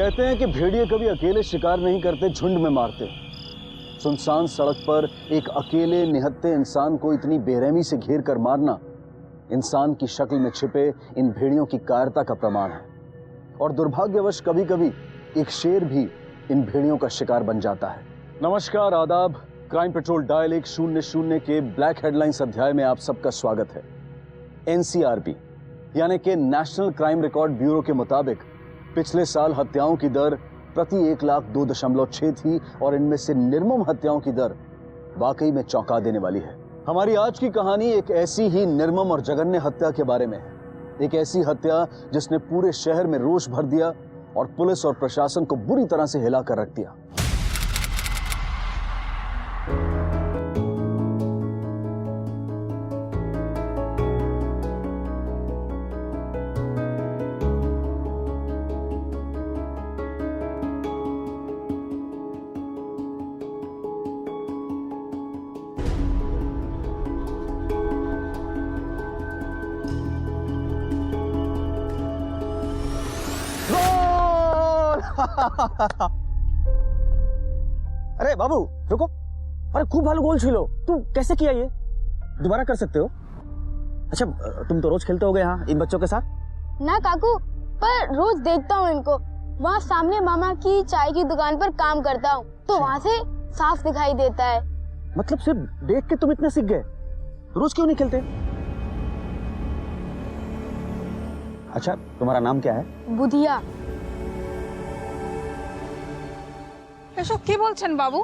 कहते हैं कि भेड़िए कभी अकेले शिकार नहीं करते, झुंड में मारते। सुनसान सड़क पर एक अकेले निहत्थे इंसान को इतनी बेरहमी से घेर कर मारना इंसान की शक्ल में छिपे इन भेड़ियों की कायरता का प्रमाण है। और दुर्भाग्यवश कभी कभी एक शेर भी इन भेड़ियों का शिकार बन जाता है। नमस्कार, आदाब। क्राइम पेट्रोल डायल 100 के ब्लैक हेडलाइंस अध्याय में आप सबका स्वागत है। एनसीआरबी यानी कि नेशनल क्राइम रिकॉर्ड ब्यूरो के मुताबिक पिछले साल हत्याओं की दर प्रति 1 लाख 2.6 थी और इनमें से निर्मम हत्याओं की दर वाकई में चौंका देने वाली है। हमारी आज की कहानी एक ऐसी ही निर्मम और जघन्य हत्या के बारे में है। एक ऐसी हत्या जिसने पूरे शहर में रोष भर दिया और पुलिस और प्रशासन को बुरी तरह से हिला कर रख दिया। अरे बाबू रुको, अरे खूब भालो गोल छीलो। तुम कैसे किया ये? दोबारा कर सकते हो? अच्छा, तुम तो रोज खेलते होगे यहाँ इन बच्चों के साथ? ना काकू, पर रोज देखता हूँ इनको। वहाँ सामने मामा की चाय की दुकान पर काम करता हूँ तो वहाँ से साफ दिखाई देता है। मतलब सिर्फ देख के तुम इतने सीख गए? रोज क्यों नहीं खेलते? अच्छा, तुम्हारा नाम क्या है? बुधिया। এসব কি বলছেন বাবू?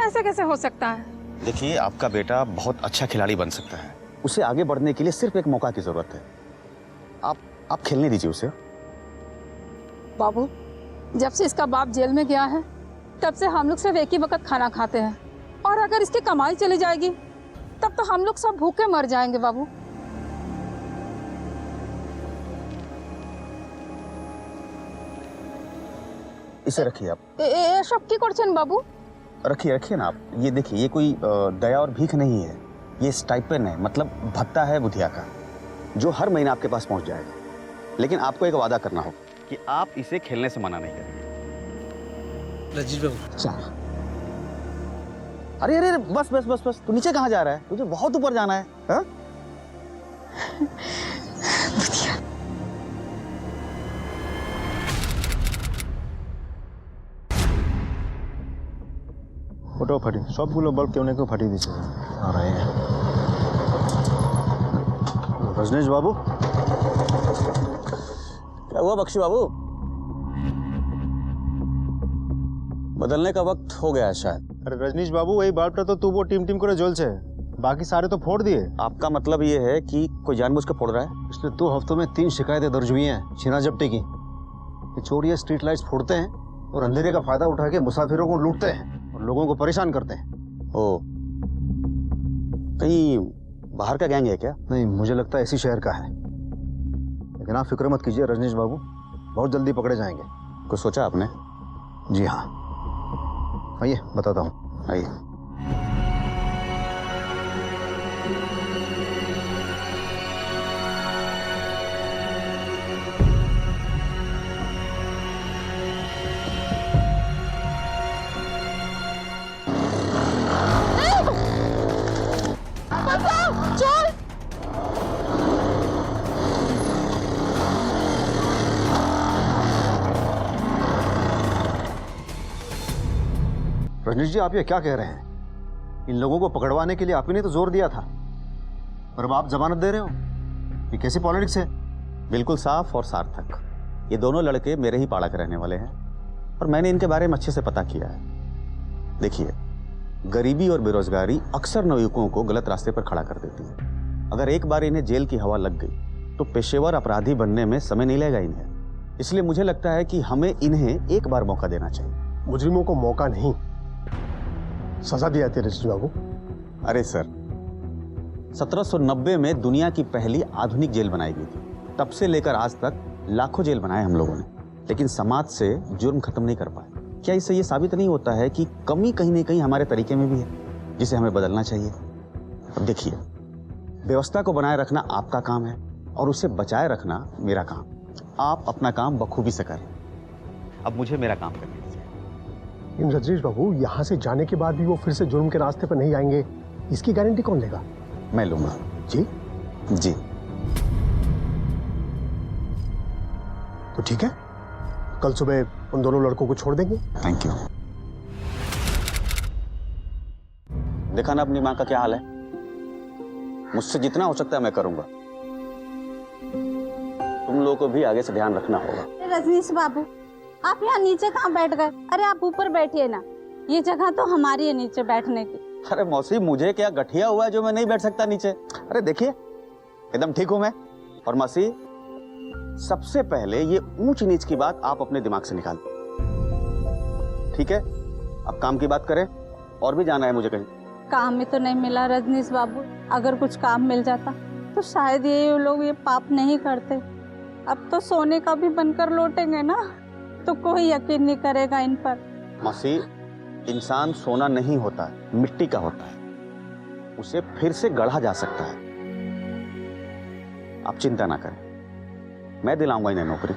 ऐसे कैसे हो सकता है? देखिए, आपका बेटा बहुत अच्छा खिलाड़ी बन सकता है। उसे आगे बढ़ने के लिए सिर्फ एक मौका की जरूरत है। आप खेलने दीजिए उसे। बाबू, जब से इसका बाप जेल में गया है तब से हम लोग सिर्फ एक ही वक्त खाना खाते हैं, और अगर इसकी कमाई चली जाएगी तब तो हम लोग सब भूखे मर जाएंगे। बाबू, इसे रखिए आप। सब की करছেন बाबू? रखिए ना आप। ये देखिए, ये कोई दया और भीख नहीं है, ये स्टाइपेंड है, मतलब भत्ता है बुधिया का, जो हर महीना आपके पास पहुंच जाएगा। लेकिन आपको एक वादा करना होगा कि आप इसे खेलने से मना नहीं करेंगे। रजीश बाबू, चल। अरे अरे बस बस बस बस, तू नीचे कहाँ जा रहा है? तुझे बहुत ऊपर जाना है। हाँ? ওটাও ফাটি, সবগুলো বাল্ব কেউ না কেউ ফাটিয়ে দিচ্ছে। আর रजनीश बाबू, क्या हुआ बख्शी बाबू? बदलने का वक्त हो गया है शायद। अरे रजनीश बाबू, वही बाल्बটা तो तू वो टीम टीम করে জ্বলছে, बाकी सारे तो फोड़ दिए। आपका मतलब ये है कि कोई जानबूझ के फोड़ रहा है? पिछले 2 हफ्तों में 3 शिकायतें दर्ज हुई हैं छीना झपटी की। ये चोरियां स्ट्रीट लाइट्स फोड़ते हैं और अंधेरे का फायदा उठा के मुसाफिरों को लूटते हैं और लोगों को परेशान करते हैं। ओ, कहीं बाहर का गैंग है क्या? नहीं, मुझे लगता है इसी शहर का है, लेकिन आप फिक्र मत कीजिए रजनीश बाबू, बहुत जल्दी पकड़े जाएंगे। कुछ सोचा आपने? जी हाँ, आइए बताता हूँ। आइए। रजनीश जी, आप ये क्या कह रहे हैं? इन लोगों को पकड़वाने के लिए आप ही ने तो जोर दिया था, और अब आप जमानत दे रहे हो? ये कैसी पॉलिटिक्स है? बिल्कुल साफ और सार्थक। ये दोनों लड़के मेरे ही पाड़ा के रहने वाले हैं और मैंने इनके बारे में अच्छे से पता किया है। देखिए, गरीबी और बेरोजगारी अक्सर नवयुवकों को गलत रास्ते पर खड़ा कर देती है। अगर एक बार इन्हें जेल की हवा लग गई तो पेशेवर अपराधी बनने में समय नहीं लगेगा इन्हें। इसलिए मुझे लगता है कि हमें इन्हें एक बार मौका देना चाहिए। मुजरिमों को मौका नहीं, सजा दी जाती है रजनीश बाबू। अरे सर, 1790 में दुनिया की पहली आधुनिक जेल बनाई गई थी। तब से लेकर आज तक लाखों जेल बनाए हम लोगों ने, लेकिन समाज से जुर्म खत्म नहीं कर पाए। क्या इससे ये साबित नहीं होता है कि कमी कहीं ना कहीं हमारे तरीके में भी है, जिसे हमें बदलना चाहिए? अब देखिए, व्यवस्था को बनाए रखना आपका काम है और उसे बचाए रखना मेरा काम। आप अपना काम बखूबी से करें, अब मुझे मेरा काम करने दीजिए। इन रजनीश बाबू, यहाँ से जाने के बाद भी वो फिर से जुर्म के रास्ते पर नहीं आएंगे, इसकी गारंटी कौन लेगा? मैं लूंगा। जी जी। तो ठीक है, कल सुबह उन दोनों लड़कों को छोड़ देंगे। Thank you. देखा ना अपनी माँ का क्या हाल है। मुझसे जितना हो सकता है मैं करूंगा। तुम लोगों को भी आगे से ध्यान रखना होगा। रजनीश बाबू, आप यहाँ नीचे कहाँ बैठ गए? अरे आप ऊपर बैठिए ना, ये जगह तो हमारी है नीचे बैठने की। अरे मौसी, मुझे क्या गठिया हुआ है जो मैं नहीं बैठ सकता नीचे? अरे देखिए, एकदम ठीक हूं मैं। और मौसी, सबसे पहले ये ऊंच नीच की बात आप अपने दिमाग से निकाल दो, ठीक है? अब काम की बात करें, और भी जाना है मुझे कहीं। काम में तो नहीं मिला रजनीश बाबू, अगर कुछ काम मिल जाता तो शायद ये लोग ये पाप नहीं करते। अब तो सोने का भी बनकर लौटेंगे ना, तो कोई यकीन नहीं करेगा इन पर। मौसी, इंसान सोना नहीं होता है, मिट्टी का होता है। उसे फिर से गढ़ा जा सकता है। आप चिंता ना करें, मैं दिलाऊंगा इन्हें नौकरी।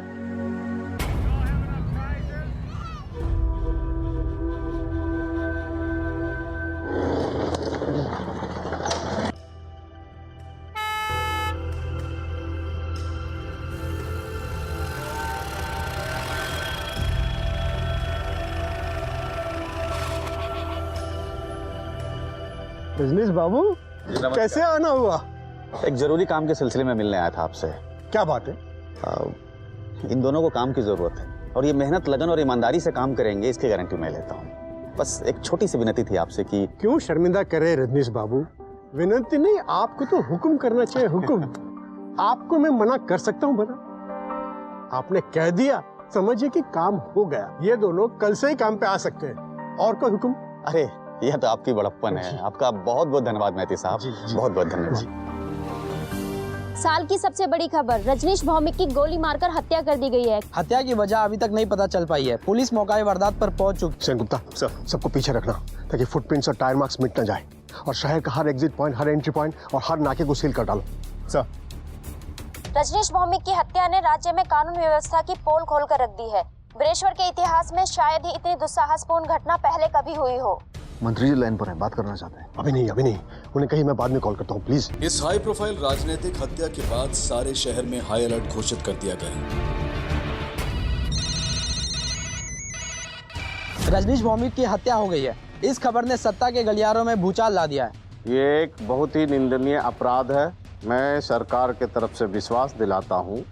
रजनीश बाबू, कैसे आना हुआ? एक जरूरी काम के सिलसिले में मिलने आया था आपसे। क्या बात है? इन दोनों को काम की जरूरत है और ये मेहनत, लगन और ईमानदारी से काम करेंगे, इसकी गारंटी मैं लेता हूँ। बस एक छोटी सी विनती थी आपसे कि क्यों शर्मिंदा करे रजनीश बाबू? विनती नहीं, आपको तो हुक्म करना चाहिए। हुक्म आपको मैं मना कर सकता हूँ? बना आपने कह दिया, समझिए कि काम हो गया। ये दोनों कल से ही काम पे आ सकते हैं। और कोई हुक्म? अरे यह तो आपकी बड़प्पन है। आपका बहुत बहुत धन्यवाद मेहती साहब, बहुत बहुत धन्यवाद। साल की सबसे बड़ी खबर, रजनीश भौमिक की गोली मारकर हत्या कर दी गई है। हत्या की वजह अभी तक नहीं पता चल पाई है। पुलिस मौका वारदात पर पहुंच चुकी। सेन गुप्ता, सबको पीछे रखना ताकि फुटप्रिंट्स और टायर मार्क्स मिट न जाए। और शहर का हर एग्जिट पॉइंट, हर एंट्री पॉइंट और हर नाके को सील कर डालो। सर, रजनीश भौमिक की हत्या ने राज्य में कानून व्यवस्था की पोल खोलकर रख दी है। ब्रेश्वर के इतिहास में शायद ही इतनी दुस्साहसपूर्ण घटना पहले कभी हुई हो। मंत्री जी लाइन पर हैं, बात करना चाहते हैं। अभी नहीं, उन्हें कहीं मैं बाद में कॉल करता हूँ, प्लीज। इस हाई प्रोफाइल राजनीतिक हत्या के बाद सारे शहर में हाई अलर्ट घोषित कर दिया गया। रजनीश भौमिक की हत्या हो गई है। इस खबर ने सत्ता के गलियारों में भूचाल ला दिया है। ये एक बहुत ही निंदनीय अपराध है। मैं सरकार के तरफ से विश्वास दिलाता हूँ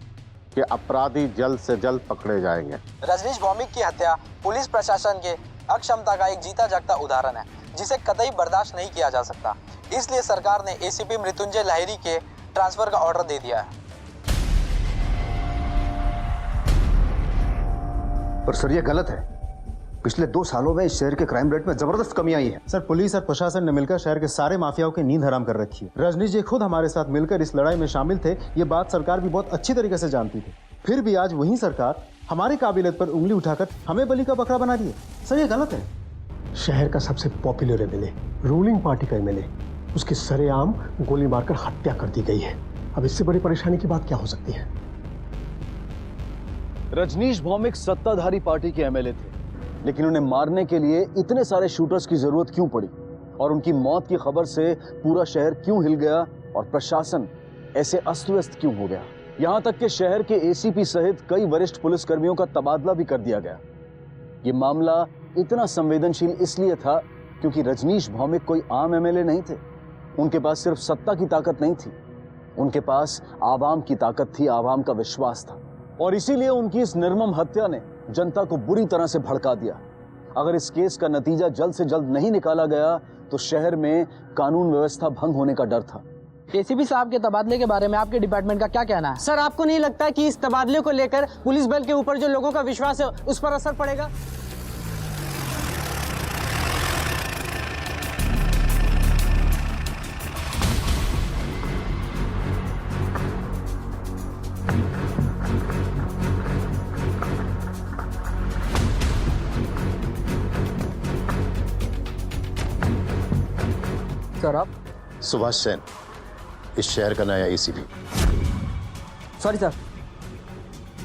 कि अपराधी जल्द से जल्द पकड़े जाएंगे। रजनीश भौमिक की हत्या पुलिस प्रशासन के अक्षमता का एक जीता जागता उदाहरण है, जिसे कतई बर्दाश्त नहीं किया जा सकता। इसलिए सरकार ने एसीपी मृत्युंजय लाहिरी के ट्रांसफर का ऑर्डर दे दिया है। पर सर, ये गलत है। पिछले 2 सालों में इस शहर के क्राइम रेट में जबरदस्त कमी आई है। सर, पुलिस और प्रशासन ने मिलकर शहर के सारे माफियाओं की नींद हराम कर रखी है। रजनीश जी खुद हमारे साथ मिलकर इस लड़ाई में शामिल थे। ये बात सरकार भी बहुत अच्छी तरीके से जानती थी। फिर भी आज वही सरकार हमारी काबिलियत पर उंगली उठाकर हमें बलि का बकरा बना दिया। सर, ये गलत है। शहर का सबसे पॉपुलर एमएलए, रूलिंग पार्टी का एमएलए, उसकी सरेआम गोली मारकर हत्या कर दी गई है। अब इससे बड़ी परेशानी की बात क्या हो सकती है? रजनीश भौमिक सत्ताधारी पार्टी के एमएलए थे, लेकिन उन्हें मारने के लिए इतने सारे शूटर्स की जरूरत क्यों पड़ी? और उनकी मौत की खबर से पूरा शहर क्यों हिल गया और प्रशासन ऐसे अस्त व्यस्त क्यों हो गया? यहां तक कि शहर के एसीपी सहित कई वरिष्ठ पुलिसकर्मियों का तबादला भी कर दिया गया। ये मामला इतना संवेदनशील इसलिए था क्योंकि रजनीश भौमिक कोई आम एमएलए नहीं थे। उनके पास सिर्फ सत्ता की ताकत नहीं थी, उनके पास आवाम की ताकत थी, आवाम का विश्वास था। और इसीलिए उनकी इस निर्मम हत्या ने जनता को बुरी तरह से भड़का दिया। अगर इस केस का नतीजा जल्द से जल्द नहीं निकाला गया तो शहर में कानून व्यवस्था भंग होने का डर था। एसीपी साहब के तबादले के बारे में आपके डिपार्टमेंट का क्या कहना है? सर, आपको नहीं लगता कि इस तबादले को लेकर पुलिस बल के ऊपर जो लोगों का विश्वास है उस पर असर पड़ेगा? सर, आप? सुभाष सेन, इस शहर का नया एसीपी। सॉरी सर,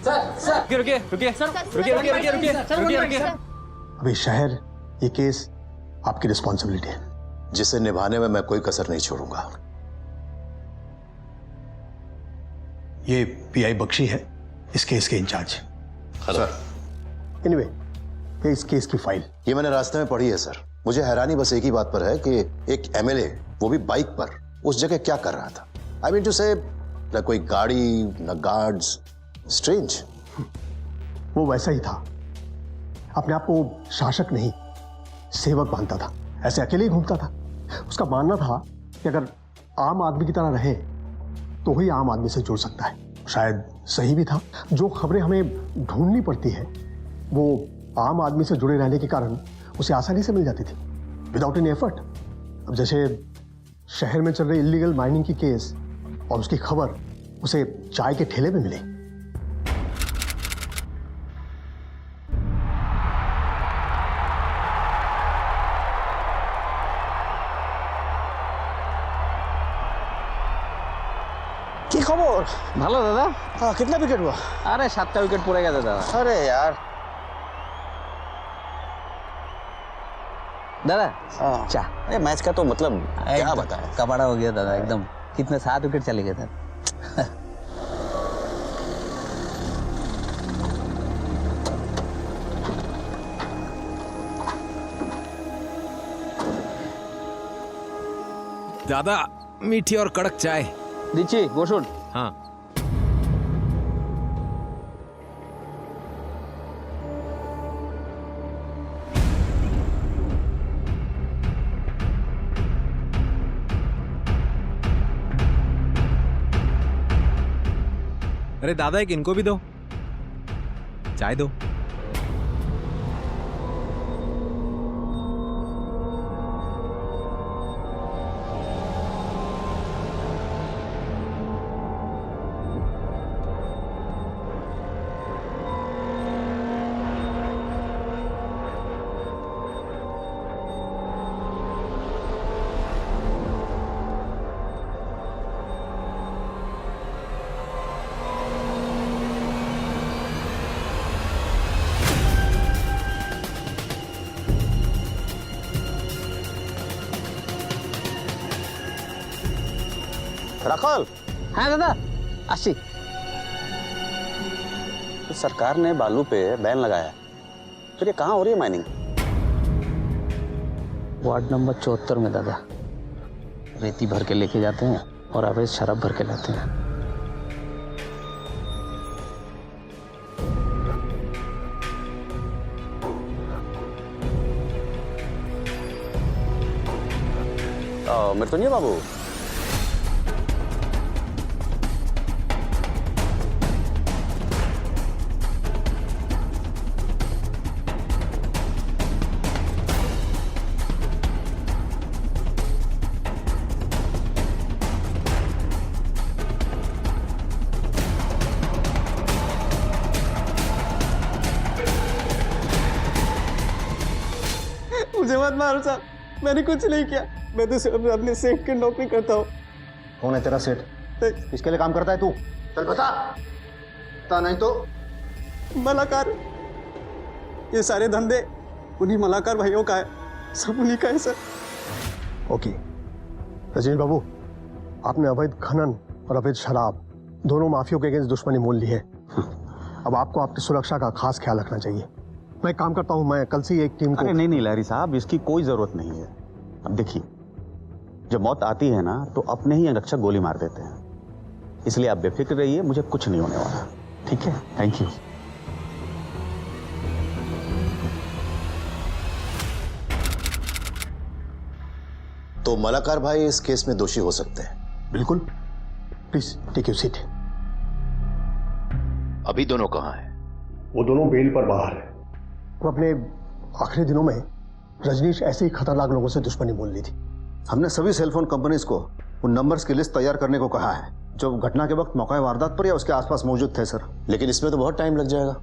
रुकिए रुकिए रुकिए रुकिए रुकिए रुकिए रुकिए रुकिए। अभी शहर, ये केस आपकी रिस्पॉन्सिबिलिटी है, जिसे निभाने में मैं कोई कसर नहीं छोड़ूंगा। ये पीआई बख्शी है इस केस के इंचार्ज। सर एनीवे, ये इस केस की फाइल। ये मैंने रास्ते में पढ़ी है सर। मुझे हैरानी बस एक ही बात पर है कि एक एमएलए, वो भी बाइक पर, उस जगह क्या कर रहा था। आई मीन टू से, न कोई गाड़ी न गार्ड्स, स्ट्रेंज। वो वैसा ही था, अपने आप को शासक नहीं सेवक मानता था, ऐसे अकेले ही घूमता था। उसका मानना था कि अगर आम आदमी की तरह रहे तो ही आम आदमी से जुड़ सकता है। शायद सही भी था। जो खबरें हमें ढूंढनी पड़ती है वो आम आदमी से जुड़े रहने के कारण उसे आसानी से मिल जाती थी, विदाउट एनी एफर्ट। अब जैसे शहर में चल रही इलीगल माइनिंग की केस और उसकी खबर उसे चाय के ठेले में मिली। কি খবর? ভালো দাদা। হ্যাঁ, कितना विकेट हुआ? আরে 7টা উইকেট পড়ে গেছে দাদা। अरे यार दादा क्या अरे मैच का तो मतलब क्या बताएं, कबाड़ा हो गया दादा एकदम। कितने 7 विकेट चले गए थे। दादा मीठी और कड़क चाय দিচ্ছি বসুন। हाँ। अरे दादा एक इनको भी दो, चाय दो। राखल। हाँ दादा आशी। तो सरकार ने बालू पे बैन लगाया, फिर ये कहाँ हो रही है माइनिंग? वार्ड नंबर 74 में दादा। रेती भर के लेके जाते हैं और अवैध शराब भर के लाते हैं। मृत्युंजय बाबू, मुझे मत मारो साहब, मैंने कुछ नहीं किया। मैं तो सिर्फ अपने सेठ की नौकरी करता हूँ। कौन है तेरा सेठ? किसके लिए काम करता है तू? चल बता, बता नहीं तो। मलाकार, ये सारे धंधे उन्हीं मलाकार भाइयों का है, सब उन्हीं का है सर। ओके रजनीश बाबू, आपने अवैध खनन और अवैध शराब दोनों माफियों के अगेंस्ट दुश्मनी मोल ली है। अब आपको आपकी सुरक्षा का खास ख्याल रखना चाहिए। मैं काम करता हूं, मैं कल से एक टीम को। अरे नहीं लहरी साहब, इसकी कोई जरूरत नहीं है। अब देखिए, जब मौत आती है ना तो अपने ही अंगरक्षक गोली मार देते हैं, इसलिए आप बेफिक्र रहिए, मुझे कुछ नहीं होने वाला। ठीक है, थैंक यू। तो मलाकार भाई इस केस में दोषी हो सकते हैं? बिल्कुल, प्लीज टेक योर सीट। अभी दोनों कहाँ हैं? वो दोनों बेल पर बाहर है। वो अपने आखिरी दिनों में रजनीश ऐसे ही खतरनाक लोगों से दुश्मनी मोल ली थी। हमने सभी सेलफोन कंपनीज को उन नंबर्स की लिस्ट तैयार करने को कहा है जो घटना के वक्त मौका वारदात पर या उसके आसपास मौजूद थे सर। लेकिन इसमें तो बहुत टाइम लग जाएगा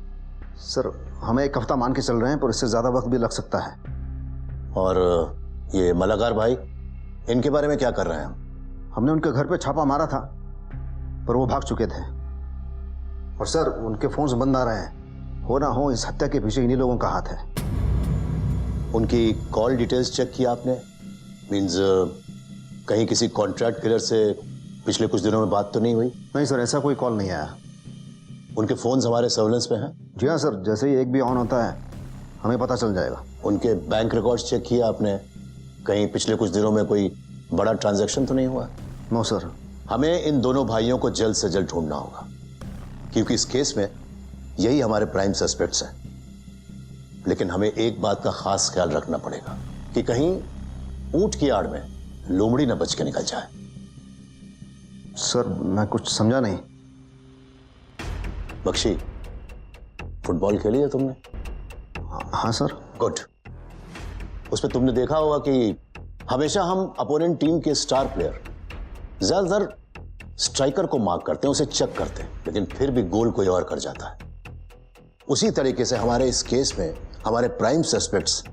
सर। हमें 1 हफ्ता मान के चल रहे हैं, पर इससे ज्यादा वक्त भी लग सकता है। और ये मलाकार भाई, इनके बारे में क्या कर रहे हैं हम? हमने उनके घर पे छापा मारा था, पर वो भाग चुके थे। और सर उनके फोन्स बंद आ रहे हैं। हो ना हो इस हत्या के पीछे इन्हीं लोगों का हाथ है। उनकी कॉल डिटेल्स चेक किया आपने? मीन्स कहीं किसी कॉन्ट्रैक्ट किलर से पिछले कुछ दिनों में बात तो नहीं हुई? नहीं सर, ऐसा कोई कॉल नहीं आया। उनके फोन्स हमारे सर्विलेंस पे हैं? जी हाँ सर, जैसे ही एक भी ऑन होता है हमें पता चल जाएगा। उनके बैंक रिकॉर्ड्स चेक किया आपने? कहीं पिछले कुछ दिनों में कोई बड़ा ट्रांजैक्शन तो नहीं हुआ? No sir. हमें इन दोनों भाइयों को जल्द से जल्द ढूंढना होगा, क्योंकि इस केस में यही हमारे प्राइम सस्पेक्ट्स हैं। लेकिन हमें एक बात का खास ख्याल रखना पड़ेगा कि कहीं ऊंट की आड़ में लोमड़ी न बच के निकल जाए। सर मैं कुछ समझा नहीं। बख्शी, फुटबॉल खेली है तुमने? हाँ सर। गुड। उसमें तुमने देखा होगा कि हमेशा हम अपोनेंट टीम के स्टार प्लेयर ज्यादातर स्ट्राइकर को मार्क करते हैं, उसे चेक करते हैं, लेकिन फिर भी गोल कोई और कर जाता है। उसी तरीके से हमारे इस केस में हमारे प्राइम सस्पेक्ट्स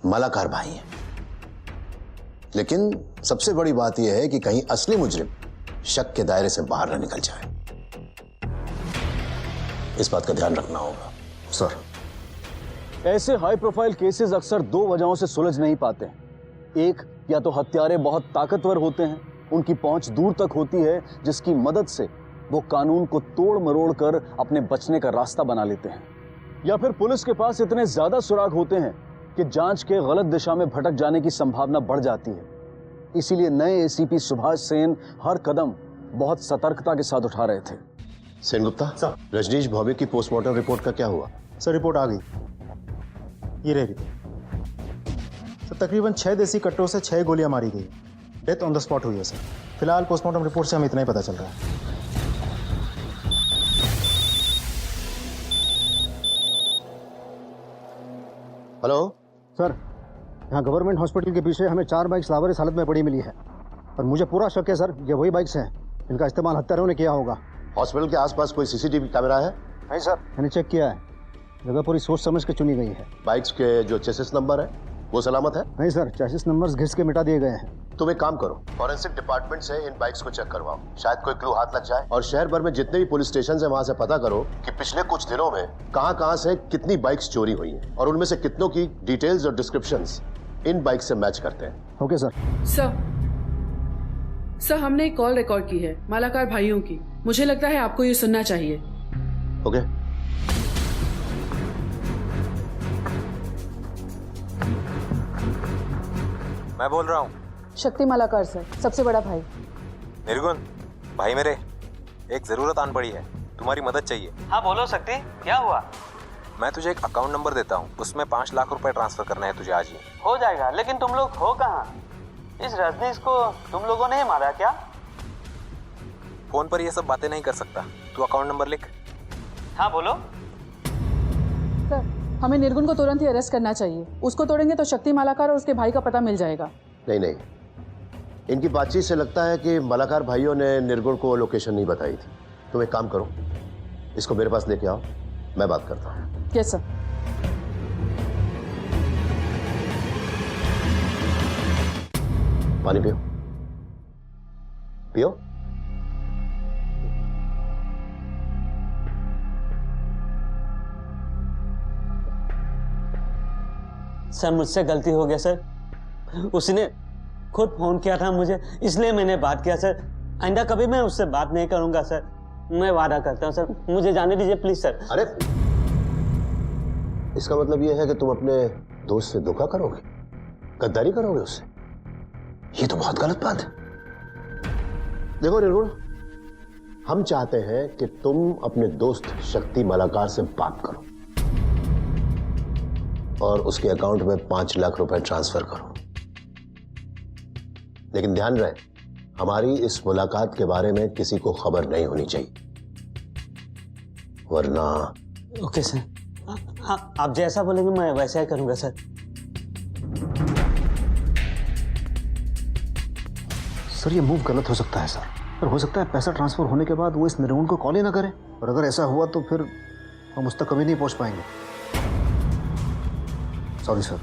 मलाकार भाई हैं। लेकिन सबसे बड़ी बात यह है कि कहीं असली मुजरिम शक के दायरे से बाहर न निकल जाए। इस बात का ध्यान रखना होगा। सर ऐसे हाई प्रोफाइल केसेस अक्सर दो वजहों से सुलझ नहीं पाते। एक, या तो हत्यारे बहुत ताकतवर होते हैं, उनकी पहुंच दूर तक होती है जिसकी मदद से वो कानून को तोड़ मरोड़ कर अपने बचने का रास्ता बना लेते हैं, या फिर पुलिस के पास इतने ज्यादा सुराग होते हैं कि जांच के गलत दिशा में भटक जाने की संभावना बढ़ जाती है। इसीलिए नए एसीपी सुभाष सेन हर कदम बहुत सतर्कता के साथ उठा रहे थे। सेन गुप्ता, रजनीश भौमिक की पोस्टमार्टम रिपोर्ट का क्या हुआ? सर रिपोर्ट आ गई, ये रही। सर तकरीबन 6 देसी कट्टों से 6 गोलियां मारी गई। डेथ ऑन द स्पॉट हुई है सर। फिलहाल पोस्टमार्टम रिपोर्ट से हमें इतना ही पता चल रहा है। हेलो सर, यहाँ गवर्नमेंट हॉस्पिटल के पीछे हमें 4 बाइक्स लावारिस हालत में पड़ी मिली है और मुझे पूरा शक है सर ये वही बाइक्स हैं। इनका इस्तेमाल हत्यारों ने किया होगा। हॉस्पिटल के आसपास कोई सीसीटीवी कैमरा है? नहीं सर, मैंने चेक किया है। जगह पूरी सोच समझ के चुनी गई है। बाइक्स के जो चेसिस नंबर है वो सलामत है? नहीं सर, चेसिस नंबर्स घिस के मिटा दिए गए हैं। तुम एक काम करो, फॉरेंसिक डिपार्टमेंट से इन बाइक्स को चेक करवाओ, शायद कोई क्लू हाथ लग जाए। और शहर भर में जितने भी पुलिस स्टेशन है वहां से पता करो कि पिछले कुछ दिनों में कहां से कितनी बाइक्स चोरी हुई हैं और उनमें से कितनों की डिटेल्स और डिस्क्रिप्शंस इन बाइक से मैच करते हैं। Okay sir. सर हमने एक कॉल रिकॉर्ड की है मालाकार भाइयों की। मुझे लगता है आपको ये सुनना चाहिए। ओके। मैं बोल रहा हूँ। शक्ति मालाकार सर, सबसे बड़ा भाई। निर्गुण भाई मेरे, एक जरूरत आन पड़ी है, तुम्हारी मदद चाहिए। हाँ बोलो शक्ति, क्या हुआ? मैं तुझे एक अकाउंट नंबर देता हूँ, उसमें 5 लाख रुपए ट्रांसफर करना है तुझे आज ही। हो जाएगा, लेकिन तुम लोग हो कहाँ? इस रजनीश को तुम लोगों ने ही मारा क्या? फोन पर ये सब बातें नहीं कर सकता, तू अकाउंट नंबर लिख। हाँ बोलो। सर हमें निर्गुण को तुरंत ही अरेस्ट करना चाहिए। उसको तोड़ेंगे तो शक्ति मालाकार और उसके भाई का पता मिल जाएगा। नहीं, इनकी बातचीत से लगता है कि मालाकार भाइयों ने निर्गुण को लोकेशन नहीं बताई थी। तुम एक काम करो, इसको मेरे पास लेके आओ, मैं बात करता हूँ। Yes sir. पानी पियो, पियो। सर मुझसे गलती हो गया सर, उसने खुद फोन किया था मुझे, इसलिए मैंने बात किया सर। आइंदा कभी मैं उससे बात नहीं करूंगा सर, मैं वादा करता हूँ सर। मुझे जाने दीजिए प्लीज सर। अरे इसका मतलब यह है कि तुम अपने दोस्त से धोखा करोगे, गद्दारी करोगे उससे? ये तो बहुत गलत बात है। देखो निर्गुण, हम चाहते हैं कि तुम अपने दोस्त शक्ति मालाकार से बात करो और उसके अकाउंट में 5 लाख रुपए ट्रांसफर करो। लेकिन ध्यान रहे, हमारी इस मुलाकात के बारे में किसी को खबर नहीं होनी चाहिए, वरना। ओके सर, आप जैसा बोलेंगे मैं वैसा ही करूंगा सर। सर ये मूव गलत हो सकता है सर, पर हो सकता है पैसा ट्रांसफर होने के बाद वो इस निर्गुण को कॉल ही ना करे, और अगर ऐसा हुआ तो फिर हम उस तक कभी नहीं पहुंच पाएंगे। Sorry sir.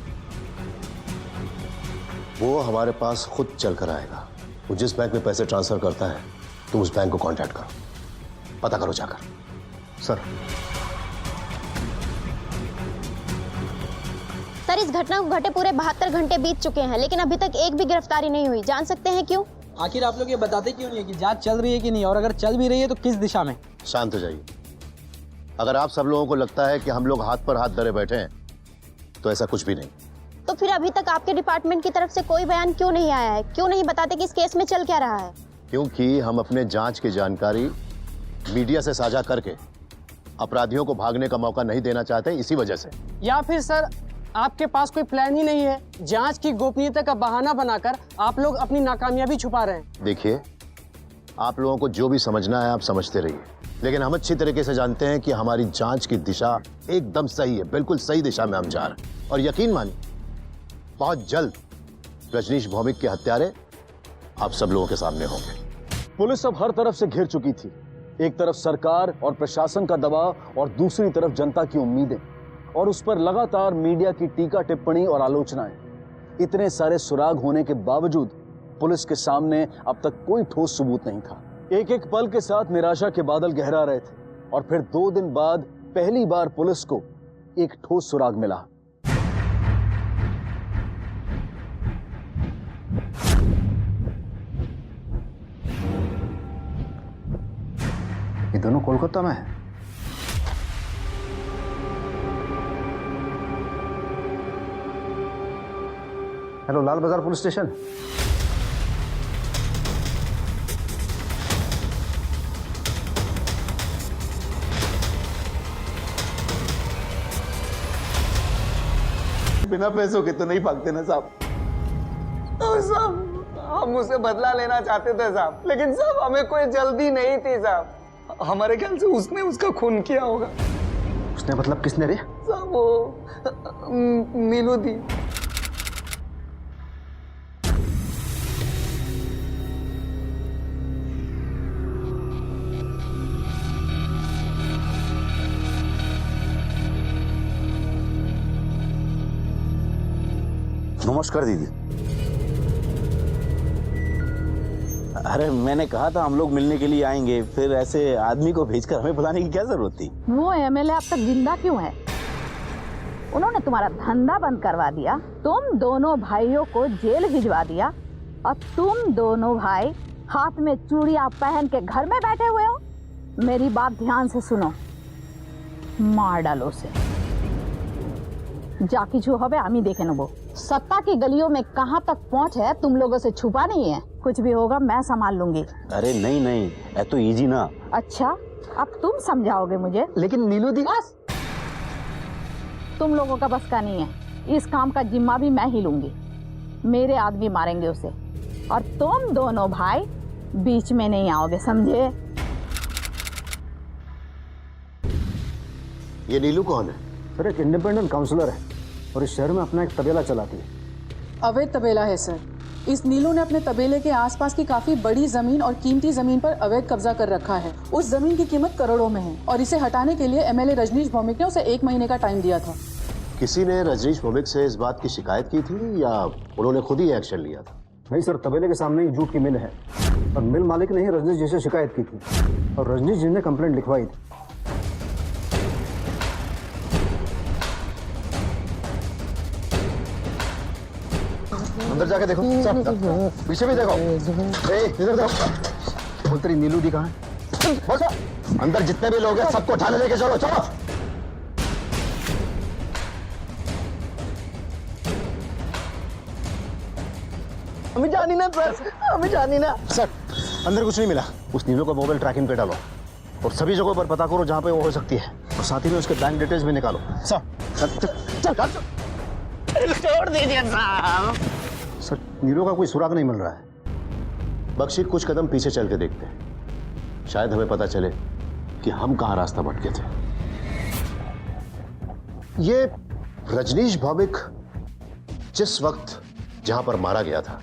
वो हमारे पास खुद चल कर आएगा। वो जिस बैंक में पैसे ट्रांसफर करता है तुम उस बैंक को कांटेक्ट करो, पता करो जाकर। सर। सर, इस घटना को घटे पूरे 72 घंटे बीत चुके हैं, लेकिन अभी तक एक भी गिरफ्तारी नहीं हुई। जान सकते हैं क्यों? आखिर आप लोग ये बताते क्यों नहीं है कि जांच चल रही है कि नहीं, और अगर चल भी रही है तो किस दिशा में? शांत हो जाइए। अगर आप सब लोगों को लगता है कि हम लोग हाथ पर हाथ धरे बैठे हैं तो ऐसा कुछ भी नहीं। तो फिर अभी तक आपके डिपार्टमेंट की तरफ से कोई बयान क्यों नहीं आया है? क्यों नहीं बताते कि इस केस में चल क्या रहा है? क्योंकि हम अपने जांच की जानकारी मीडिया से साझा करके अपराधियों को भागने का मौका नहीं देना चाहते, इसी वजह से। या फिर सर आपके पास कोई प्लान ही नहीं है? जांच की गोपनीयता का बहाना बनाकर आप लोग अपनी नाकामयाबी छुपा रहे हैं। देखिए, आप लोगों को जो भी समझना है आप समझते रहिए, लेकिन हम अच्छी तरीके से जानते हैं कि हमारी जांच की दिशा एकदम सही है, बिल्कुल सही दिशा में हम जा रहे हैं। और यकीन मानिए, बहुत जल्द रजनीश भौमिक के हत्यारे आप सब लोगों के सामने होंगे। पुलिस अब हर तरफ से घिर चुकी थी। एक तरफ सरकार और प्रशासन का दबाव और दूसरी तरफ जनता की उम्मीदें, और उस पर लगातार मीडिया की टीका टिप्पणी और आलोचनाएं। इतने सारे सुराग होने के बावजूद पुलिस के सामने अब तक कोई ठोस सबूत नहीं था। एक एक पल के साथ निराशा के बादल गहरा रहे थे, और फिर 2 दिन बाद पहली बार पुलिस को एक ठोस सुराग मिला। ये दोनों कोलकाता में है। हेलो, लाल बाजार पुलिस स्टेशन। बिना पैसों के तो नहीं भागते ना साहब। साहब, हम उससे बदला लेना चाहते थे साहब, लेकिन साहब हमें कोई जल्दी नहीं थी साहब। हमारे ख्याल से उसने उसका खून किया होगा। उसने मतलब किसने रे? साहब वो नीलू दी। नमस्कार दीदी। अरे मैंने कहा था हम लोग मिलने के लिए आएंगे, फिर ऐसे आदमी को भेजकर हमें बुलाने की क्या जरूरत थी? वो एमएलए अब तक जिंदा क्यों है? उन्होंने तुम्हारा धंधा बंद करवा दिया, तुम दोनों भाइयों को जेल भिजवा दिया, और तुम दोनों भाई हाथ में चूड़ियां पहन के घर में बैठे हुए हो। मेरी बात ध्यान से सुनो, मार डालो उसे। जा किछु হবে আমি দেখে নেব। सत्ता की गलियों में कहाँ तक पहुँच है तुम लोगों से छुपा नहीं है। कुछ भी होगा मैं संभाल लूंगी। अरे नहीं नहीं, ये तो इजी ना। अच्छा, अब तुम समझाओगे मुझे? लेकिन नीलू दी। बस, तुम लोगों का बस का नहीं है। इस काम का जिम्मा भी मैं ही लूंगी। मेरे आदमी मारेंगे उसे, और तुम दोनों भाई बीच में नहीं आओगे, समझे? ये नीलू कौन है? सर, एक इंडिपेंडेंट काउंसलर है और इस शहर में अपना एक तबेला चलाती है। अवैध तबेला है सर। इस नीलू ने अपने तबेले के आसपास की काफी बड़ी जमीन और कीमती जमीन पर अवैध कब्जा कर रखा है। उस जमीन की कीमत करोड़ों में है, और इसे हटाने के लिए एमएलए रजनीश भौमिक ने उसे 1 महीने का टाइम दिया था। किसी ने रजनीश भौमिक से इस बात की शिकायत की थी या उन्होंने खुद ही एक्शन लिया था? नहीं सर, तबेले के सामने ही जूट की मिल है, और मिल मालिक ने ही रजनीश जी से शिकायत की थी, और रजनीश जी ने कंप्लेंट लिखवाई थी। अंदर जाके देखो, पीछे भी देखो। इधर देखो। बोल, तेरी नीलू दी कहाँ है? अंदर जितने भी लोग हैं सबको उठाने लेके चलो, चलो। हमें जानी ना सर, हमें जानी ना। सर, अंदर कुछ नहीं मिला। उस नीलू का मोबाइल ट्रैकिंग पे डालो और सभी जगहों पर पता करो जहाँ पे वो हो सकती है, और साथ ही में उसके बैंक डिटेल्स भी निकालो। सर, छोड़ दीजिए साहब। सर, नीलू का कोई सुराग नहीं मिल रहा है। बख्शी, कुछ कदम पीछे चल के देखते हैं, शायद हमें पता चले कि हम कहाँ रास्ता भटके थे। ये रजनीश भौमिक जिस वक्त जहां पर मारा गया था,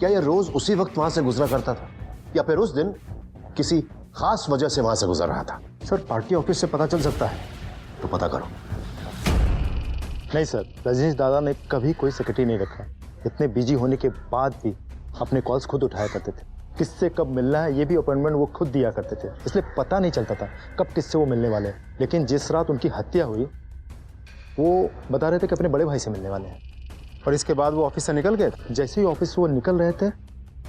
क्या यह रोज उसी वक्त वहां से गुजरा करता था, या फिर उस दिन किसी खास वजह से वहां से गुजर रहा था? सर, पार्टी ऑफिस से पता चल सकता है, तो पता करो। नहीं सर, रजनीश दादा ने कभी कोई सेक्रेटरी नहीं रखा। इतने बिजी होने के बाद भी अपने कॉल्स खुद उठाया करते थे। किससे कब मिलना है ये भी अपॉइंटमेंट वो खुद दिया करते थे, इसलिए पता नहीं चलता था कब किससे वो मिलने वाले हैं। लेकिन जिस रात उनकी हत्या हुई वो बता रहे थे कि अपने बड़े भाई से मिलने वाले हैं, और इसके बाद वो ऑफिस से निकल गए। जैसे ही ऑफिस से वो निकल रहे थे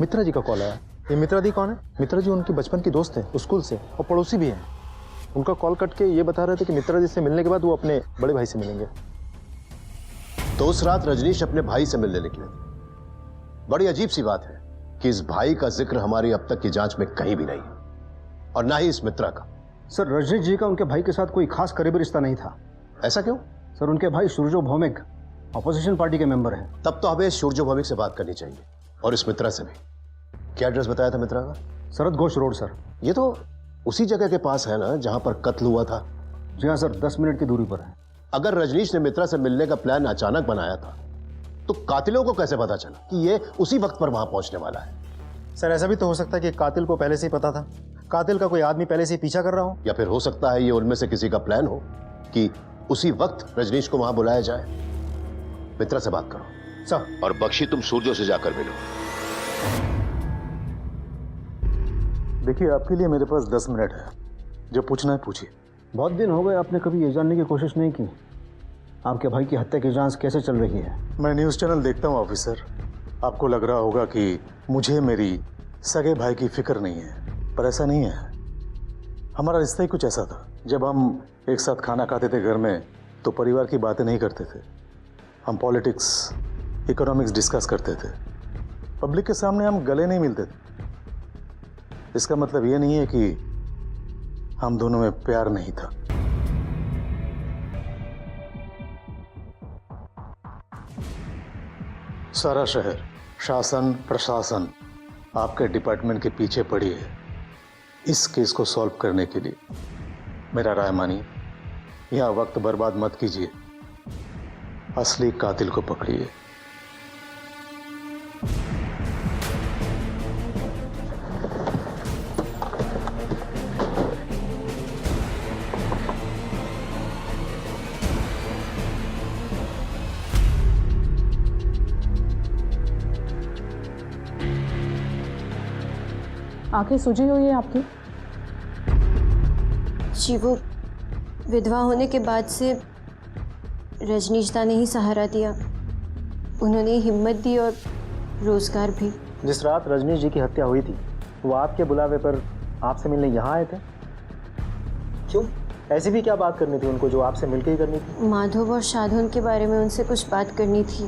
मित्रा जी का कॉल आया। ये मित्रा जी कौन है? मित्रा जी उनके बचपन की दोस्त हैं, स्कूल से, और पड़ोसी भी हैं। उनका कॉल कट के ये बता रहे थे कि मित्रा जी से मिलने के बाद वो अपने बड़े भाई से मिलेंगे। तो उस रात रजनीश अपने भाई से मिलने निकले। बड़ी अजीब सी बात है कि इस भाई का जिक्र हमारी अब तक की जांच में कहीं भी नहीं, और ना ही इस मित्रा का। सर, रजनीश जी का उनके भाई के साथ कोई खास करीबी रिश्ता नहीं था। ऐसा क्यों? सर, उनके भाई सूरजो भौमिक अपोजिशन पार्टी के मेंबर हैं। तब तो हमें सूरजो भौमिक से बात करनी चाहिए, और इस मित्रा से भी। क्या एड्रेस बताया था मित्रा का? शरद घोष रोड सर। ये तो उसी जगह के पास है ना जहां पर कत्ल हुआ था? जी हाँ सर, 10 मिनट की दूरी पर है। अगर रजनीश ने मित्रा से मिलने का प्लान अचानक बनाया था तो कातिलों को कैसे पता चला कि ये उसी वक्त पर वहां पहुंचने वाला है? सर, ऐसा भी तो हो सकता है कि कातिल को पहले से ही पता था, कातिल का कोई आदमी पहले से ही पीछा कर रहा हो। या फिर हो सकता है ये उनमें से किसी का प्लान हो कि उसी वक्त रजनीश को वहां बुलाया जाए। मित्रा से बात करो सर। और बख्शी, तुम सूरजो से जाकर मिलो। देखिए, आपके लिए मेरे पास 10 मिनट है, जो पूछना है पूछिए। बहुत दिन हो गए, आपने कभी ये जानने की कोशिश नहीं की आपके भाई की हत्या की जांच कैसे चल रही है? मैं न्यूज़ चैनल देखता हूँ ऑफिसर। आपको लग रहा होगा कि मुझे मेरी सगे भाई की फिक्र नहीं है, पर ऐसा नहीं है। हमारा रिश्ता ही कुछ ऐसा था। जब हम एक साथ खाना खाते थे घर में तो परिवार की बातें नहीं करते थे, हम पॉलिटिक्स, इकोनॉमिक्स डिस्कस करते थे। पब्लिक के सामने हम गले नहीं मिलते थे। इसका मतलब ये नहीं है कि हम दोनों में प्यार नहीं था। सारा शहर, शासन, प्रशासन आपके डिपार्टमेंट के पीछे पड़ी है इस केस को सॉल्व करने के लिए। मेरा राय मानिए, यहां वक्त बर्बाद मत कीजिए, असली कातिल को पकड़िए। आंखें सूजी हुई है आपकी? जी, वो विधवा होने के बाद से रजनीश दा ने ही सहारा दिया। उन्होंने हिम्मत दी और रोजगार भी। जिस रात रजनीश जी की हत्या हुई थी वो आपके बुलावे पर आपसे मिलने यहाँ आए थे? क्यों? ऐसी भी क्या बात करनी थी उनको जो आपसे मिलकर ही करनी थी? माधव और शाधुन के बारे में उनसे कुछ बात करनी थी।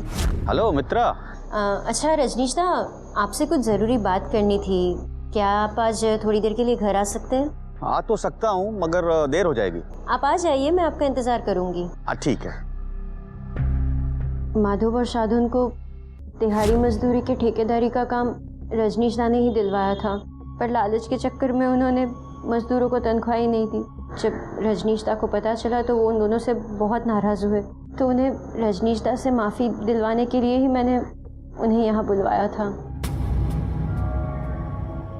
हेलो मित्रा। अच्छा रजनीश दा, आपसे कुछ ज़रूरी बात करनी थी। क्या आप आज थोड़ी देर के लिए घर आ सकते हैं? आ तो सकता हूँ, मगर देर हो जाएगी। आप आ जाइए, मैं आपका इंतजार करूंगी। ठीक है। माधव और शाधुन को दिहाड़ी मजदूरी के ठेकेदारी का काम रजनीश दा ने ही दिलवाया था, पर लालच के चक्कर में उन्होंने मजदूरों को तनख्वाह ही नहीं दी। जब रजनीश दा को पता चला तो वो उन दोनों से बहुत नाराज़ हुए, तो उन्हें रजनीश दा से माफ़ी दिलवाने के लिए ही मैंने उन्हें यहाँ बुलवाया था।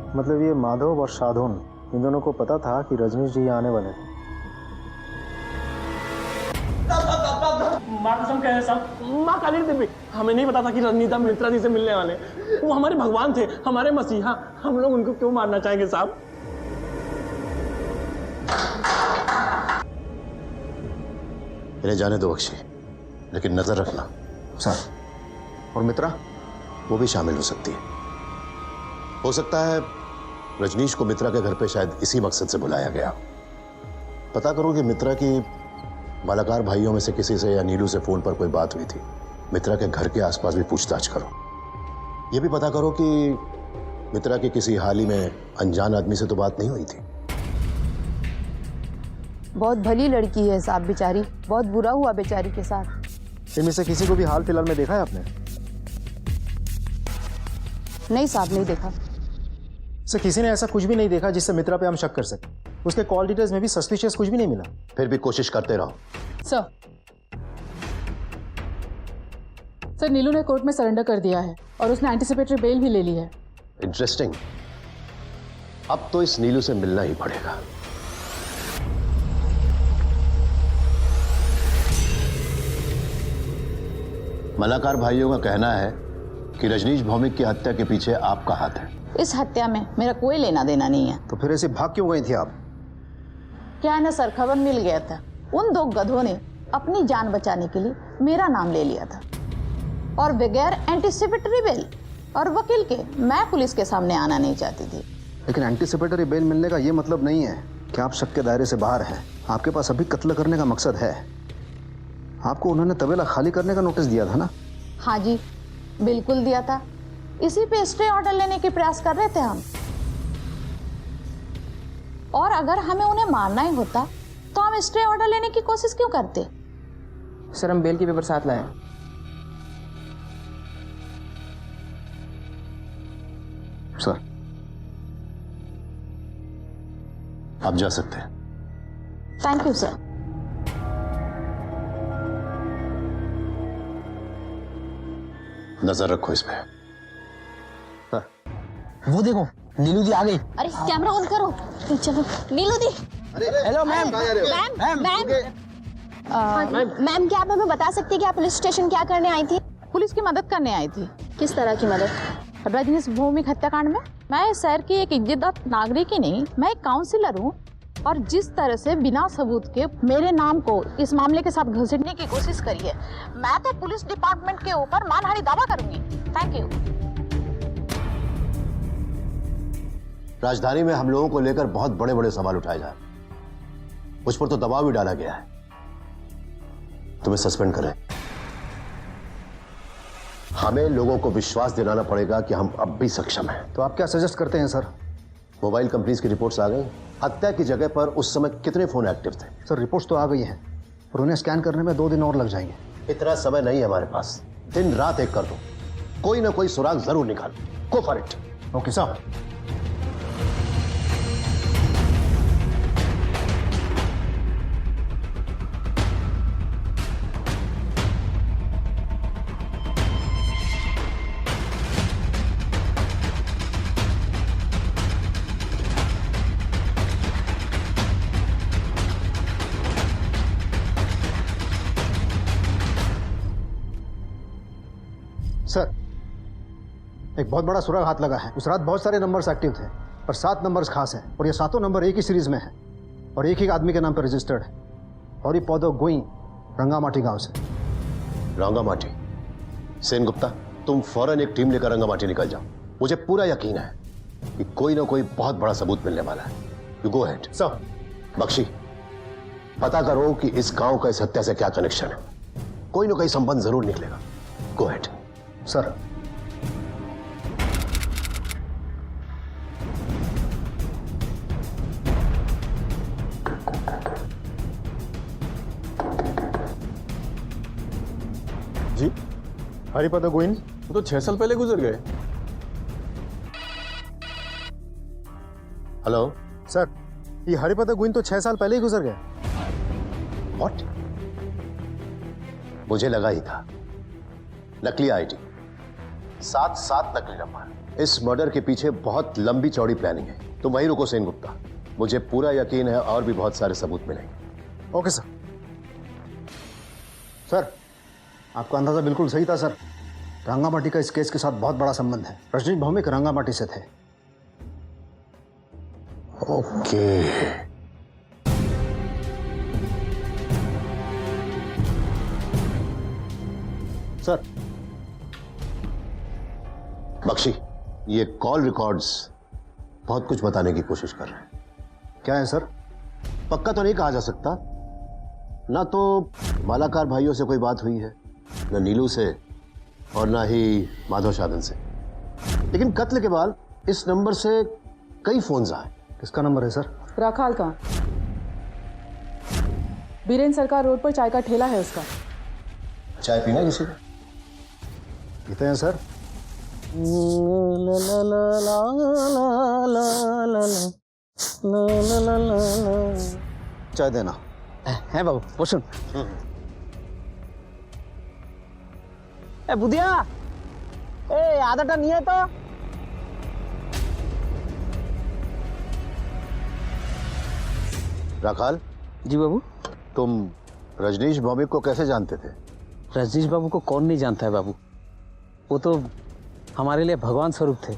मतलब ये माधव और शाधुन, इन दोनों को पता था कि रजनीश जी आने वाले हैं? माँ कसम कहे साहब, माँ काली देवी, हमें नहीं पता था कि रजनीश दा मित्रा जी से मिलने वाले। वो हमारे भगवान थे, हमारे मसीहा। हम लोग उनको क्यों मारना चाहेंगे साहब? इन्हें जाने दो बख्शी, लेकिन नजर रखना सर। और मित्रा, वो भी शामिल हो सकती है। हो सकता है रजनीश को मित्रा के घर पे शायद इसी मकसद से बुलाया गया। पता करो कि मित्रा की मालाकार भाइयों में से किसी से या नीलू से फोन पर कोई बात हुई थी। मित्रा के घर के आसपास भी पूछताछ करो। यह भी पता करो कि मित्रा की किसी हाल ही में अनजान आदमी से तो बात नहीं हुई थी। बहुत भली लड़की है साहब, बेचारी बहुत बुरा हुआ बेचारी के साथ। इनमें से किसी को भी हाल फिलहाल में देखा है आपने? नहीं साहब, नहीं देखा। सर, किसी ने ऐसा कुछ भी नहीं देखा जिससे मित्रा पे हम शक कर सके। उसके कॉल डिटेल्स में भी सस्पिशियस कुछ भी नहीं मिला। फिर भी कोशिश करते रहो सर, नीलू ने कोर्ट में सरेंडर कर दिया है और उसने एंटीसिपेटरी बेल भी ले ली है। इंटरेस्टिंग। अब तो इस नीलू से मिलना ही पड़ेगा। मलाकार भाइयों का कहना है कि रजनीश भौमिक की हत्या के पीछे आपका हाथ है। इस हत्या में मेरा कोई लेना देना नहीं है। तो फिर ऐसे भाग क्यों गई थी आप? क्या है ना सर, खबर मिल गया था, उन दो गधों ने अपनी जान बचाने के लिए मेरा नाम ले लिया था और बगैर एंटीसिपेटरी बेल और वकील के मैं पुलिस के सामने आना नहीं चाहती थी। लेकिन एंटीसिपेटरी बेल मिलने का ये मतलब नहीं है कि आप शक के दायरे से बाहर हैं। आपके पास अभी कत्ल करने का मकसद है। आपको उन्होंने तबेला खाली करने का नोटिस दिया था ना? हाँ जी, बिल्कुल दिया था। इसी पे स्टे ऑर्डर लेने के प्रयास कर रहे थे हम। और अगर हमें उन्हें मारना ही होता तो हम स्टे ऑर्डर लेने की कोशिश क्यों करते? सर हम बेल के पेपर साथ लाए। सर आप जा सकते हैं। Thank you sir. नजर रखो इस पे। वो देखो नीलू दी आ गई। अरे कैमरा ऑन करो। चलो नीलू दी। Hello ma'am. मैम क्या आप हमें बता सकती हैं कि आप पुलिस स्टेशन क्या करने आई थी? पुलिस की मदद करने आई थी। किस तरह की मदद? रजनीश भौमिक हत्याकांड में। मैं इस शहर की एक इज्जतदार नागरिक ही नहीं, मैं एक काउंसिलर हूँ और जिस तरह से बिना सबूत के मेरे नाम को इस मामले के साथ घसीटने की कोशिश करी है, मैं तो पुलिस डिपार्टमेंट के ऊपर मानहानि दावा करूंगी। Thank you. राजधानी में हम लोगों को लेकर बहुत बड़े बड़े सवाल उठाए जा रहे हैं। मुझ पर तो दबाव भी डाला गया है, तुम्हें सस्पेंड करें। हमें लोगों को विश्वास दिलाना पड़ेगा कि हम अब भी सक्षम हैं। तो आप क्या सजेस्ट करते हैं सर? मोबाइल कंपनीज की रिपोर्ट्स आ गई। हत्या की जगह पर उस समय कितने फोन एक्टिव थे? सर रिपोर्ट्स तो आ गई हैं, पर उन्हें स्कैन करने में 2 दिन और लग जाएंगे। इतना समय नहीं है हमारे पास। दिन रात एक कर दो, कोई ना कोई सुराग जरूर निकाल। Go for it. Okay sir. Sir एक बहुत बड़ा सुराग हाथ लगा है। उस रात बहुत सारे नंबर्स एक्टिव थे, पर 7 नंबर्स खास हैं और ये 7 नंबर एक ही सीरीज में है और एक ही आदमी के नाम पर रजिस्टर्ड है। और ये पौधो गोई रंगामाटी गांव से। रंगामाटी? सेन गुप्ता, तुम फौरन एक टीम लेकर रंगामाटी निकल जाओ। मुझे पूरा यकीन है कि कोई ना कोई बहुत बड़ा सबूत मिलने वाला है। You go ahead. Sir. Bakshi, पता करो कि इस गांव का इस हत्या से क्या कनेक्शन है। कोई ना कोई संबंध जरूर निकलेगा। गो अहेड। सर। जी हरिपद गोइन? वो तो 6 साल पहले गुजर गए। हेलो सर, ये हरिपद गोइन तो 6 साल पहले ही गुजर गए। व्हाट? मुझे लगा ही था। नकली आईडी, 7 नकली नंबर। इस मर्डर के पीछे बहुत लंबी चौड़ी प्लानिंग है। तुम वहीं रुको सेन गुप्ता, मुझे पूरा यकीन है और भी बहुत सारे सबूत मिलेंगे। Okay sir. सर आपका अंदाजा बिल्कुल सही था सर। रंगामाटी का इस केस के साथ बहुत बड़ा संबंध है। रजनीश भौमिक रंगामाटी से थे। ओके। सर। बख्शी, ये कॉल रिकॉर्ड्स बहुत कुछ बताने की कोशिश कर रहे हैं। क्या है सर? पक्का तो नहीं कहा जा सकता। ना तो मालाकार भाइयों से कोई बात हुई है, ना नीलू से, और ना ही माधव शादन से। लेकिन कत्ल के बाद इस नंबर से कई फोन्स आए। किसका नंबर है सर? राखाल का। बीरेन सरकार रोड पर चाय का ठेला है उसका। चाय पीना किसी को? पीते हैं सर। चाय देना है बाबू। वो सुन। ए बुधिया, ए आधा टन नहीं है तो। राखाल। जी बाबू। तुम रजनीश भौमिक को कैसे जानते थे? रजनीश बाबू को कौन नहीं जानता है बाबू। वो तो हमारे लिए भगवान स्वरूप थे।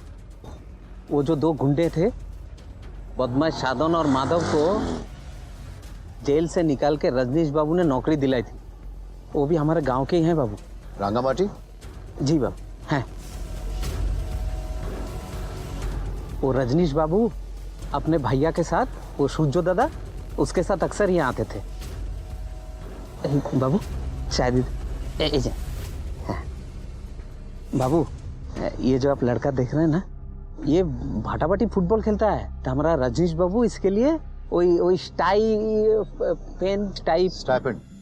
वो जो दो गुंडे थे, बदमाश साधन और माधव को जेल से निकाल के रजनीश बाबू ने नौकरी दिलाई थी। वो भी हमारे गांव के ही हैं बाबू। रांगामाटी? जी बाबू हैं। वो रजनीश बाबू अपने भैया के साथ, वो सूर्यो दादा, उसके साथ अक्सर यहाँ आते थे। बाबू शायद बाबू, ये जो आप लड़का देख रहे हैं ना, ये भाटाभाटी फुटबॉल खेलता है। तो हमारा रजनीश बाबू इसके लिए वही स्टाइपेंड।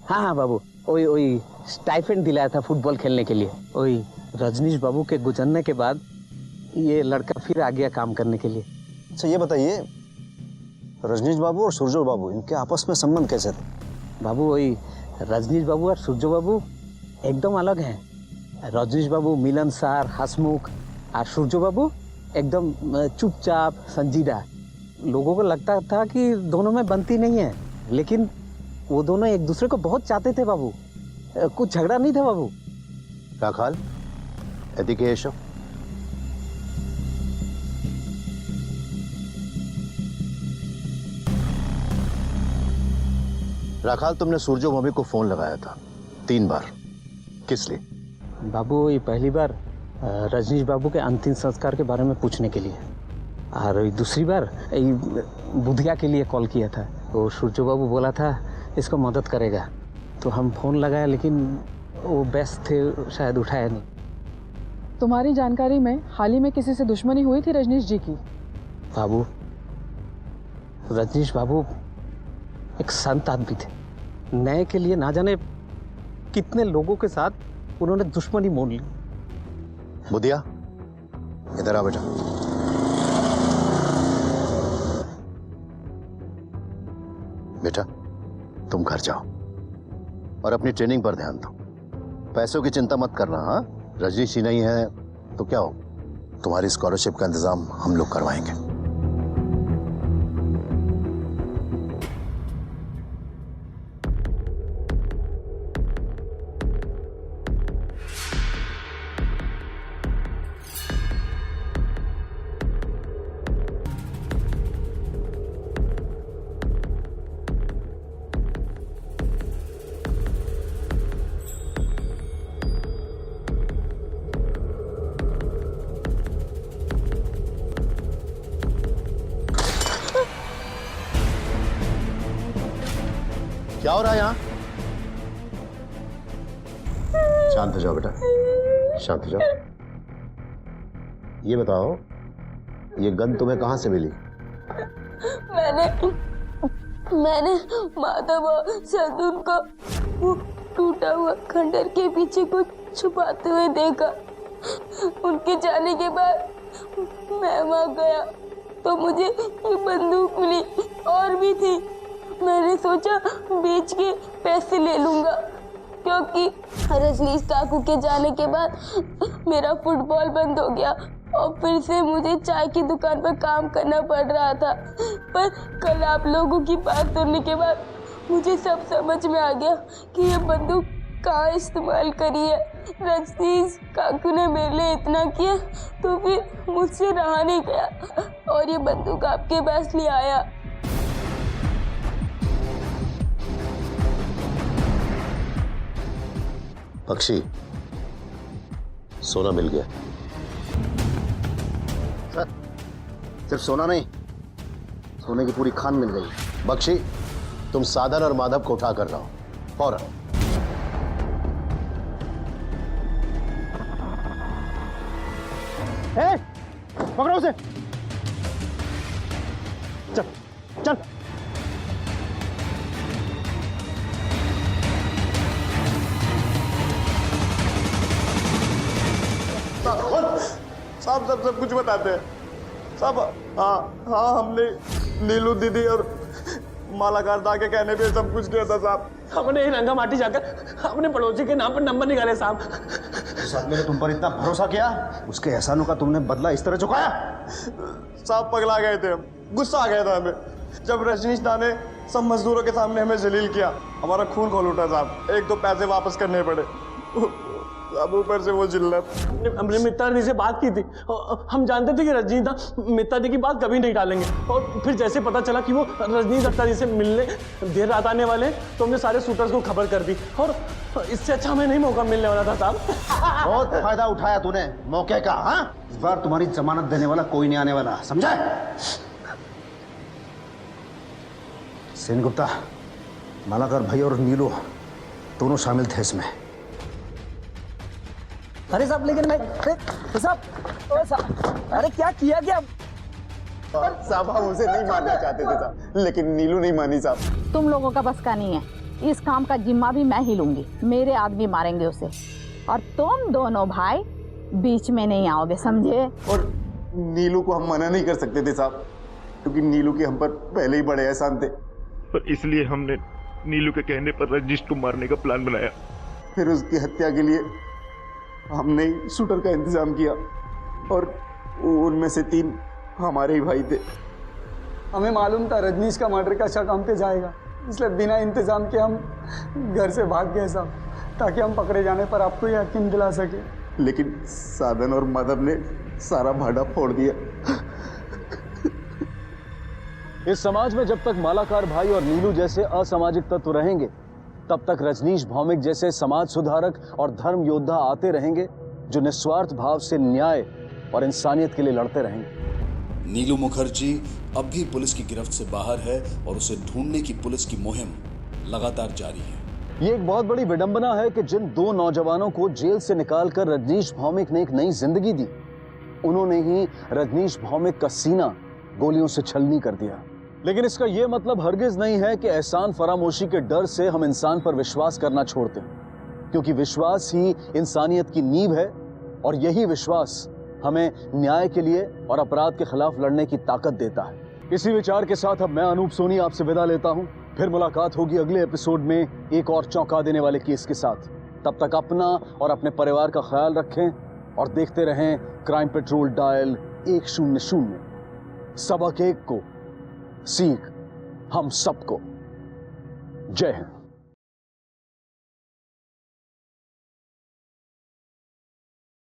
हाँ बाबू, वही स्टाइपेंड दिलाया था फुटबॉल खेलने के लिए। वही रजनीश बाबू के गुजरने के बाद ये लड़का फिर आ गया काम करने के लिए। अच्छा ये बताइए, रजनीश बाबू और सूर्यो बाबू, इनके आपस में संबंध कैसे थे? बाबू वही रजनीश बाबू और सूर्यो बाबू एकदम अलग हैं। रजनीश बाबू मिलनसार, हंसमुख, और सूर्यो बाबू एकदम चुपचाप, संजीदा। लोगों को लगता था कि दोनों में बनती नहीं है, लेकिन वो दोनों एक दूसरे को बहुत चाहते थे बाबू। कुछ झगड़ा नहीं था बाबू। राखाल, एदिके एशो। राखाल, तुमने सूर्यो मम्मी को फोन लगाया था 3 बार, किस लिए? बाबू ये पहली बार रजनीश बाबू के अंतिम संस्कार के बारे में पूछने के लिए, और दूसरी बार बुधिया के लिए कॉल किया था। वो सूर्यो बाबू बोला था इसको मदद करेगा, तो हम फोन लगाया, लेकिन वो व्यस्त थे, शायद उठाया नहीं। तुम्हारी जानकारी में हाल ही में किसी से दुश्मनी हुई थी रजनीश जी की? बाबू, रजनीश बाबू एक संत आदमी थे। न्याय के लिए ना जाने कितने लोगों के साथ उन्होंने दुश्मनी मोल ली। बुधिया, इधर आ बेटा। बेटा, तुम घर जाओ और अपनी ट्रेनिंग पर ध्यान दो। पैसों की चिंता मत करना। हाँ, रजनीश ही नहीं है तो क्या हो, तुम्हारी स्कॉलरशिप का इंतजाम हम लोग करवाएंगे। क्या हो रहा है यहाँ? शांत हो जाओ बेटा, शांत हो जाओ। ये बताओ, ये गन तुम्हें कहां से मिली? मैंने माधव और सदुन को वो टूटा हुआ खंडर के पीछे कुछ छुपाते हुए देखा। उनके जाने के बाद मैं वहां गया तो मुझे ये बंदूक मिली, और भी थी। मैंने सोचा बेच के पैसे ले लूंगा, क्योंकि रजनीश काकू के जाने के बाद मेरा फुटबॉल बंद हो गया और फिर से मुझे चाय की दुकान पर काम करना पड़ रहा था। पर कल आप लोगों की बात सुनने के बाद मुझे सब समझ में आ गया कि ये बंदूक कहाँ इस्तेमाल करी है। रजनीश काकू ने मेरे लिए इतना किया तो फिर मुझसे रहा नहीं गया और ये बंदूक आपके पास ले आया। पक्षी, सोना मिल गया। सर, सिर्फ सोना नहीं, सोने की पूरी खान मिल गई। बख्शी, तुम साधन और माधव को उठा कर लाओ फौरन। पकड़ो उसे। चल चल। साहब सब कुछ बताते हैं साहब। हाँ हमने नीलू दीदी और मालाकार दा के कहने पे सब कुछ किया था साहब। हमने ही रंगामाटी जाकर अपने पड़ोसी के नाम पर नंबर निकाले साहब। उस आदमी ने तुम पर इतना भरोसा किया, उसके एहसानों का तुमने बदला इस तरह चुकाया? साहब पगला गए थे हम, गुस्सा आ गया था हमें जब रजनीश दा ने सब मजदूरों के सामने हमें जलील किया। हमारा खून खोल उठा साहब, 1-2 पैसे वापस करने पड़े। अब ऊपर से वो जिल्लत। हमने मित्रा दी से बात की थी, हम जानते थे कि रजनीश दा मित्रा दी की बात कभी नहीं टालेंगे, और फिर जैसे पता चला कि वो रजनीश दत्ता जी से मिलने देर रात आने वाले, तो हमने सारे शूटर्स को खबर कर दी, और इससे अच्छा हमें नहीं मौका मिलने वाला था साहब। बहुत फायदा उठाया तूने मौके का। हाँ, इस बार तुम्हारी जमानत देने वाला कोई नहीं आने वाला, समझा? सेन गुप्ता, मालाकार भाई और नीलू दोनों शामिल थे इसमें। अरे साहब, लेकिन मैं साहब, अरे क्या किया क्या? साहब हम उसे नहीं मानना चाहते थे साहब, लेकिन नीलू नहीं मानी साहब। तुम लोगों का बस का नहीं है, इस काम का जिम्मा भी मैं ही लूंगी। मेरे आदमी मारेंगे उसे, और तुम दोनों भाई बीच में नहीं आओगे, समझे? और नीलू को हम मना नहीं कर सकते थे साहब, क्योंकि नीलू के हम पर पहले ही बड़े एहसान थे। पर इसलिए हमने नीलू के कहने पर रजनीश को मारने का प्लान बनाया। फिर उसकी हत्या के लिए हमने ही शूटर का इंतजाम किया, और उनमें से 3 हमारे ही भाई थे। हमें मालूम था रजनीश का मर्डर का शक हम पे जाएगा, इसलिए बिना इंतजाम के हम घर से भाग गए साहब, ताकि हम पकड़े जाने पर आपको यकीन दिला सके। लेकिन साधन और मदद ने सारा भाड़ा फोड़ दिया। इस समाज में जब तक मालाकार भाई और नीलू जैसे असामाजिक तत्व रहेंगे, तब तक रजनीश भौमिक जैसे समाज सुधारक और धर्म योद्धा आते रहेंगे, जो निस्वार्थ भाव से न्याय और इंसानियत के लिए लड़ते रहेंगे। नीलू मुखर्जी अब भी पुलिस की गिरफ्त से बाहर है और उसे ढूंढने की पुलिस की मुहिम लगातार जारी है। ये एक बहुत बड़ी विडंबना है कि जिन 2 नौजवानों को जेल से निकालकर रजनीश भौमिक ने एक नई जिंदगी दी, उन्होंने ही रजनीश भौमिक का सीना गोलियों से छलनी कर दिया। लेकिन इसका यह मतलब हरगिज नहीं है कि एहसान फरामोशी के डर से हम इंसान पर विश्वास करना छोड़ते हैं, क्योंकि विश्वास ही इंसानियत की नींव है, और यही विश्वास हमें न्याय के लिए और अपराध के खिलाफ लड़ने की ताकत देता है। इसी विचार के साथ अब मैं अनूप सोनी आपसे विदा लेता हूं। फिर मुलाकात होगी अगले एपिसोड में एक और चौंका देने वाले केस के साथ। तब तक अपना और अपने परिवार का ख्याल रखें और देखते रहें क्राइम पेट्रोल डायल 100। सबक एक को, सीख हम सबको। जय हिंद।